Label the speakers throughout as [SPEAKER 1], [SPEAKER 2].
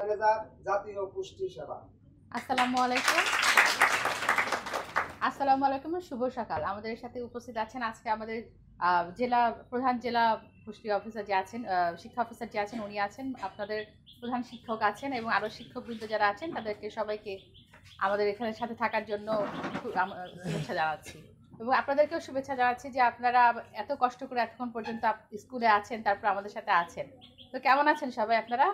[SPEAKER 1] Manager, জাতীয় পুষ্টি সেবা।
[SPEAKER 2] আসসালামু আলাইকুম। আসসালামু আলাইকুম, শুভ সকাল। আমাদের সাথে উপস্থিত আছেন আজকে আমাদের প্রধান জেলা পুষ্টি অফিসার যে আছেন, শিক্ষা অফিসার যে আছেন উনি আছেন, আপনাদের প্রধান শিক্ষক আছেন এবং আরও শিক্ষকবৃন্দ যারা আছেন তাদেরকে সবাইকে আমাদের এখানে সাথে থাকার জন্য শুভেচ্ছা জানাচ্ছি এবং আপনাদেরকেও শুভেচ্ছা জানাচ্ছি যে আপনারা এত কষ্ট করে এতক্ষণ পর্যন্ত স্কুলে আছেন, তারপর আমাদের সাথে আছেন। তো কেমন আছেন সবাই আপনারা?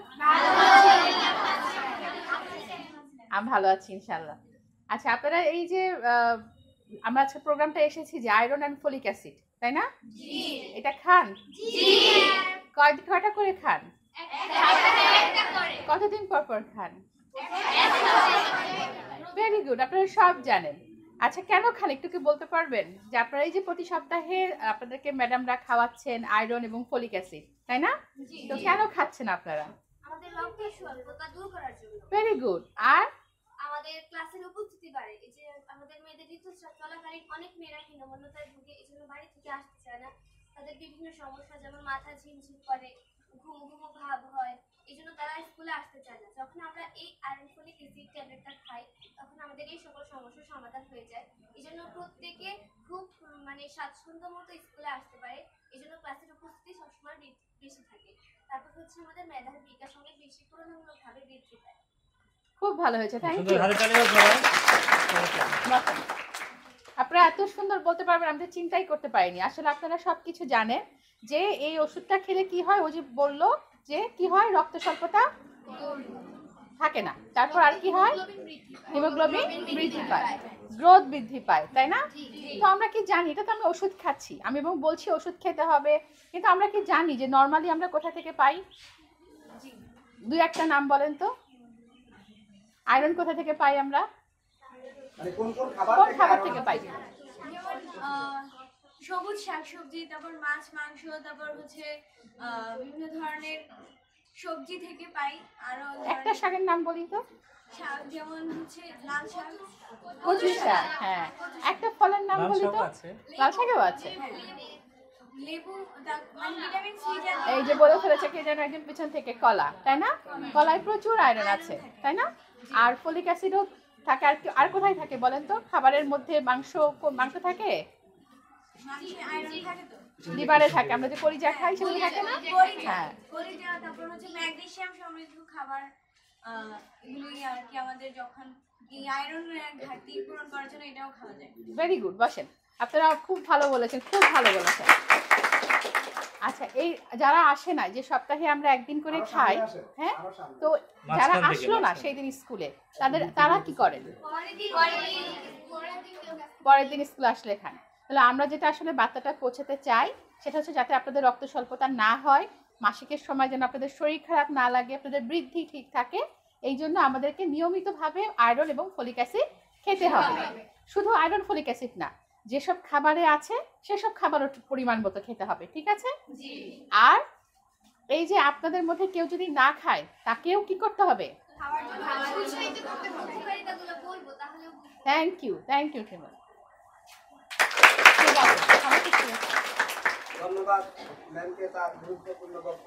[SPEAKER 2] আমি ভালো আছি ইনশাল্লাহ। আচ্ছা, আপনারা এই যে আমরা আজকে প্রোগ্রামটা এসেছি যে আয়রন অ্যান্ড ফলিক অ্যাসিড, তাই না?
[SPEAKER 3] জি।
[SPEAKER 2] এটা খান? জি। কয়টা করে খান?
[SPEAKER 3] একটা করে।
[SPEAKER 2] কতদিন পর পর খান? ভেরি গুড, আপনারা সব জানেন। আচ্ছা, কেন খান একটু কি বলতে পারবেন? যে আপনারা এই যে প্রতি সপ্তাহে আপনাদেরকে ম্যাডামরা খাওয়াচ্ছেন আয়রন এবং ফলিক অ্যাসিড, তাই না? তো কেন খাচ্ছেন আপনারা?
[SPEAKER 3] আমাদের রক্তের স্বল্পতা দূর করার জন্য।
[SPEAKER 2] Very good. আর
[SPEAKER 3] আমাদের ক্লাসের উপস্থিতি বাড়ে। এই যে আমাদের মেয়েদের ঋতুস্রাব চলাকালীন অনেক মেয়েরা হীনমন্যতায় ভুগে, এই জন্য বাড়ি থেকে আসতে চায় না। তাদের বিভিন্ন সমস্যা, যেমন মাথা ঝিমঝিম করে, ঘুম ঘুম ভাব হয়, এই জন্য তারা স্কুলে আসতে চায় না। যখন আমরা এই আয়রন ফলিক অ্যাসিড ট্যাবলেটটা খাই, তখন আমাদের এই সকল সমস্যার সমাধান হয়ে যায়। এই জন্য প্রত্যেকে খুব স্বাচ্ছন্দ্য মতো স্কুলে আসতে পারে। এই জন্য ক্লাসের উপস্থিতি সবসময় বেশি থাকে। তারপর হচ্ছে আমাদের মেধার বিকাশ অনেক বেশি তুলনামূলকভাবে বৃদ্ধি পায়।
[SPEAKER 2] খুব ভালো হয়েছে, থ্যাংক ইউ। আপনারা এত সুন্দর বলতে পারবেন, আমি তো চিন্তাই করতে পারিনি। আসলে আপনারা সবকিছু জানেন যে এই ওষুধটা খেলে কি হয়। ও যে বললো যে কি হয়, রক্ত স্বল্পতা থাকে না, তারপর আর কি হয়, হিমোগ্লোবিন বৃদ্ধি পায়, গ্রোথ বৃদ্ধি পায়, তাই না? তো আমরা কি জানি? এটা তো আমি ওষুধ খাচ্ছি, আমি এবং বলছি ওষুধ খেতে হবে, কিন্তু আমরা কি জানি যে নর্মালি আমরা কোথা থেকে পাই? দুই একটা নাম বলেন তো। আয়রন কোথা থেকে পাই আমরা? কোন খাবার থেকে পাই?
[SPEAKER 3] সবুজ শাকসবজি, তারপর মাছ মাংস, তারপর হচ্ছে বিভিন্ন ধরনের সবজি থেকে পাই। আরো
[SPEAKER 2] একটা শাকের নাম বলি তো।
[SPEAKER 3] শাক, যেমন হচ্ছে লাল শাক,
[SPEAKER 2] কচু শাক। হ্যাঁ, একটা ফলের নাম বলি তো। লাল শাকও আছে।
[SPEAKER 3] লেবু, ভিটামিন সি।
[SPEAKER 2] এই যে বলে ফেলেছে কে যেন একজন পিছন থেকে, কলা, তাই না? কলায় প্রচুর আয়রন আছে, তাই না? আর ফলিক অ্যাসিডও থাকে। আর কোথায় থাকে বলেন তো? খাবারের মধ্যে মাংস থাকে, লিভারে থাকে, আমরা যে কলিজা খাই সেগুলো থাকে না? হ্যাঁ,
[SPEAKER 3] কলিজা, তারপর হচ্ছে ম্যাগনেসিয়াম সমৃদ্ধ খাবার, এগুলোই আর কি আমাদের যখন এই আয়রন ঘাটতি পূরণ করার জন্য এটাও খাওয়া যায়।
[SPEAKER 2] ভেরি গুড, বসেন। আপনারা খুব ভালো বলেছেন, খুব ভালো বলেছেন। আচ্ছা, এই যারা আসে না, যে সপ্তাহে আমরা একদিন করে খাই, হ্যাঁ, তো যারা আসলো না সেই দিন স্কুলে, তারা কি করেন? পরের দিন স্কুলে আসলে খান। তাহলে আমরা যেটা আসলে বার্তাটা পৌঁছাতে চাই সেটা হচ্ছে যাতে আপনাদের রক্ত স্বল্পতা না হয়, মাসিকের সময় যেন আপনাদের শরীর খারাপ না লাগে, আপনাদের বৃদ্ধি ঠিক থাকে, এই জন্য আমাদেরকে নিয়মিতভাবে আয়রন এবং ফলিক অ্যাসিড খেতে হবে। শুধু আয়রন ফলিক অ্যাসিড না, যেসব খাবারে আছে সেসব খাবারও পরিমাণ মতো খেতে হবে, ঠিক আছে? আর এই যে আপনাদের মধ্যে কেউ যদি না খায় তাকেও কি করতে হবে? থ্যাংক ইউ টিমল।
[SPEAKER 1] ধন্যবাদ ম্যামকে তার গুরুত্বপূর্ণ বক্তব্য।